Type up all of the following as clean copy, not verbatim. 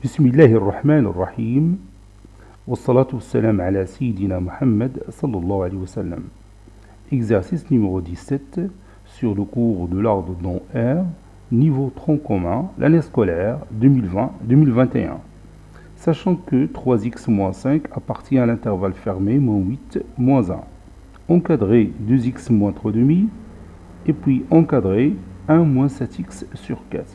Bismillahir Rahmanir Rahim. Wassalatu wassalam ala Sayyidina Muhammad sallallahu alayhi wa sallam. Exercice numéro 17 sur le cours de l'ordre dans R, niveau tronc commun, l'année scolaire 2020-2021. Sachant que 3x-5 appartient à l'intervalle fermé -8-1. Encadré 2x-3,5 et puis encadré 1-7x sur 4.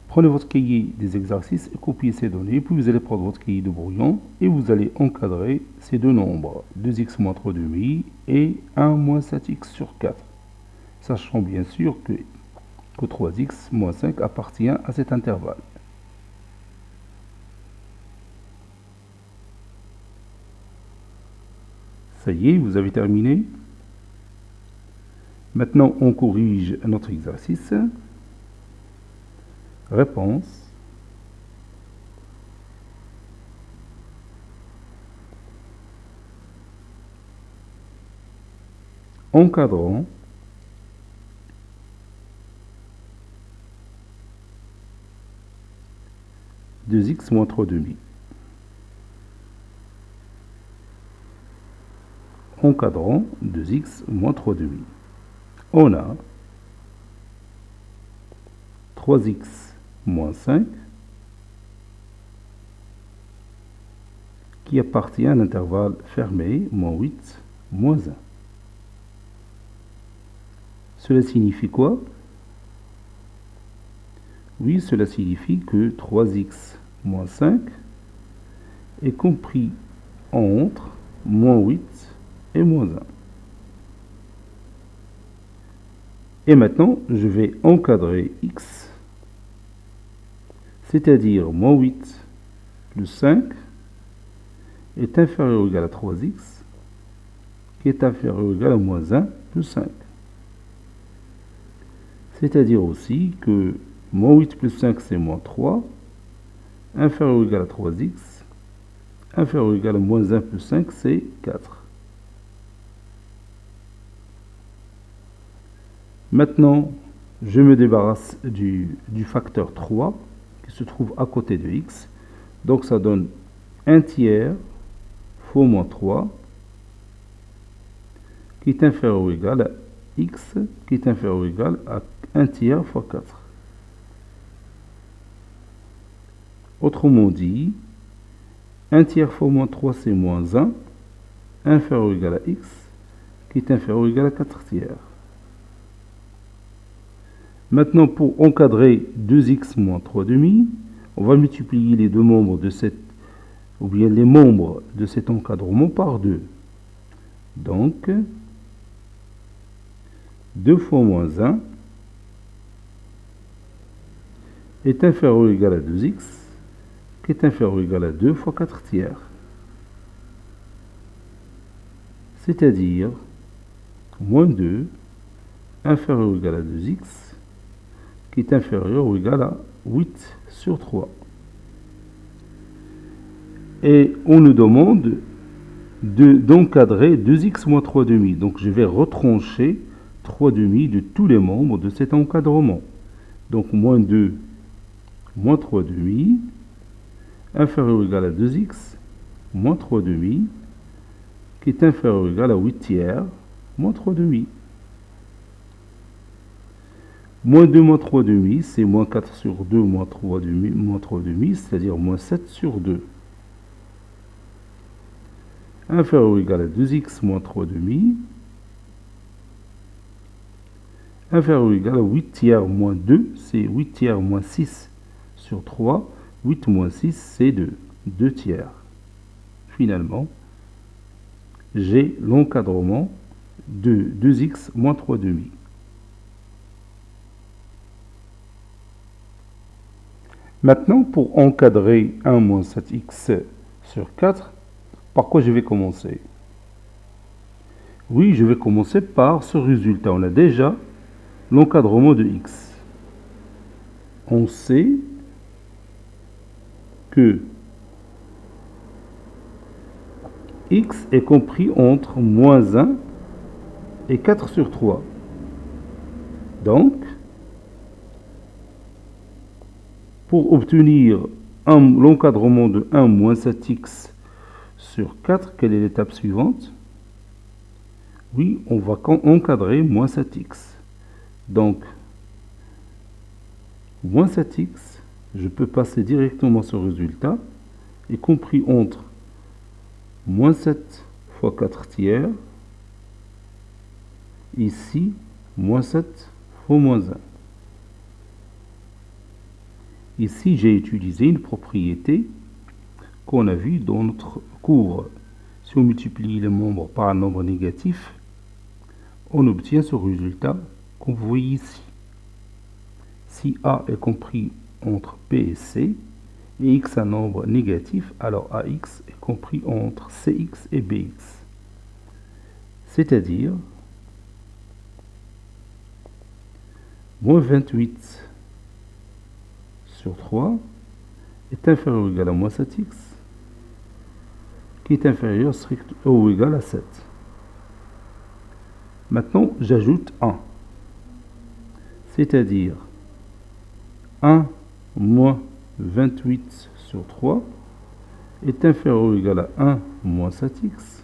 Prenez votre cahier des exercices et copiez ces données, puis vous allez prendre votre cahier de brouillon et vous allez encadrer ces deux nombres, 2x-3,5 et 1-7x sur 4. Sachant bien sûr que 3x-5 appartient à cet intervalle. Ça y est, vous avez terminé. Maintenant, on corrige notre exercice. Réponse. Encadrant. Deux x moins 3,5. Encadrant 2x moins 3,5. On a 3x moins 5 qui appartient à l'intervalle fermé -8 -1. Cela signifie quoi? Oui, cela signifie que 3x moins 5 est compris entre -8 et -1. Et maintenant, je vais encadrer x, c'est-à-dire -8 plus 5 est inférieur ou égal à 3x, qui est inférieur ou égal à -1 plus 5. C'est-à-dire aussi que -8 plus 5 c'est -3, inférieur ou égal à 3x, inférieur ou égal à -1 plus 5 c'est 4. Maintenant, je me débarrasse du facteur 3 qui se trouve à côté de x. Donc ça donne 1 tiers fois -3 qui est inférieur ou égal à x qui est inférieur ou égal à 1 tiers fois 4. Autrement dit, 1 tiers fois -3 c'est -1, inférieur ou égal à x qui est inférieur ou égal à 4 tiers. Maintenant, pour encadrer 2x moins 3,5, on va multiplier les deux membres de les membres de cet encadrement par 2. Donc, 2 fois -1 est inférieur ou égal à 2x, qui est inférieur ou égal à 2 fois 4 tiers. C'est-à-dire, -2 inférieur ou égal à 2x, qui est inférieur ou égal à 8 sur 3. Et on nous demande d'encadrer 2x moins 3,5. Donc je vais retrancher 3,5 de tous les membres de cet encadrement. Donc -2 moins 3,5 inférieur ou égal à 2x moins 3,5 qui est inférieur ou égal à 8 tiers moins 3,5. -2 moins 3,5, c'est -4 sur 2 moins 3,5, c'est-à-dire -7 sur 2. Inférieur ou égal à 2x moins 3,5. Inférieur ou égal à 8 tiers moins 2, c'est 8 tiers moins 6 sur 3. 8 moins 6, c'est 2. 2 tiers. Finalement, j'ai l'encadrement de 2x moins 3,5. Maintenant, pour encadrer 1-7x sur 4, par quoi je vais commencer? Oui, je vais commencer par ce résultat. On a déjà l'encadrement de x. On sait que x est compris entre -1 et 4 sur 3. Donc, Pour obtenir l'encadrement de 1 moins 7x sur 4, quelle est l'étape suivante? Oui, on va encadrer moins 7x. Donc, moins 7x, je peux passer directement ce résultat, y compris entre moins 7 fois 4 tiers, ici, moins 7 fois moins 1. Ici, j'ai utilisé une propriété qu'on a vue dans notre cours. Si on multiplie les membres par un nombre négatif, on obtient ce résultat qu'on voit ici. Si A est compris entre B et C, et X un nombre négatif, alors AX est compris entre CX et BX. C'est-à-dire, moins 28 sur 3 est inférieur ou égal à moins 7x, qui est inférieur strict ou égal à 7. Maintenant, j'ajoute 1. C'est-à-dire 1 moins 28 sur 3 est inférieur ou égal à 1 moins 7x,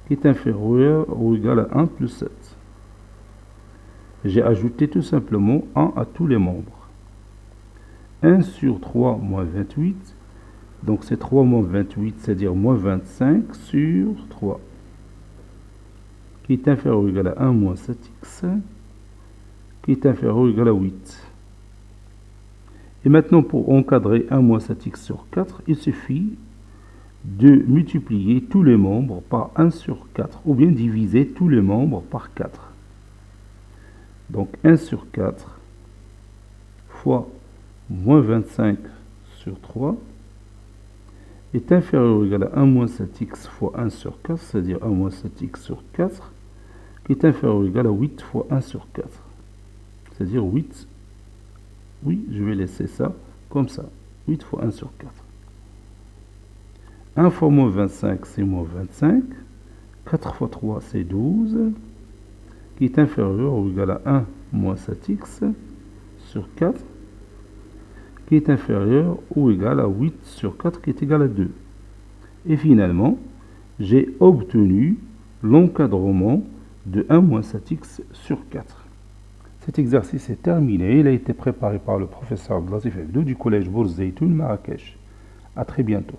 qui est inférieur ou égal à 1 plus 7. J'ai ajouté tout simplement 1 à tous les membres. 1 sur 3 moins 28, donc c'est 3 moins 28, c'est-à-dire moins 25 sur 3, qui est inférieur ou égal à 1 moins 7x, qui est inférieur ou égal à 8. Et maintenant, pour encadrer 1 moins 7x sur 4, il suffit de multiplier tous les membres par 1 sur 4, ou bien diviser tous les membres par 4. Donc 1 sur 4 fois moins 25 sur 3 est inférieur ou égal à 1 moins 7x fois 1 sur 4, c'est-à-dire 1 moins 7x sur 4, qui est inférieur ou égal à 8 fois 1 sur 4, c'est-à-dire 8. Oui, je vais laisser ça comme ça. 8 fois 1 sur 4. 1 fois moins 25, c'est moins 25. 4 fois 3, c'est 12. Qui est inférieur ou égal à 1 moins 7x sur 4. Qui est inférieur ou égal à 8 sur 4, qui est égal à 2. Et finalement, j'ai obtenu l'encadrement de 1 moins 7x sur 4. Cet exercice est terminé. Il a été préparé par le professeur Abdelatif Hebdo du collège Bourz Zeytoun, Marrakech. À très bientôt.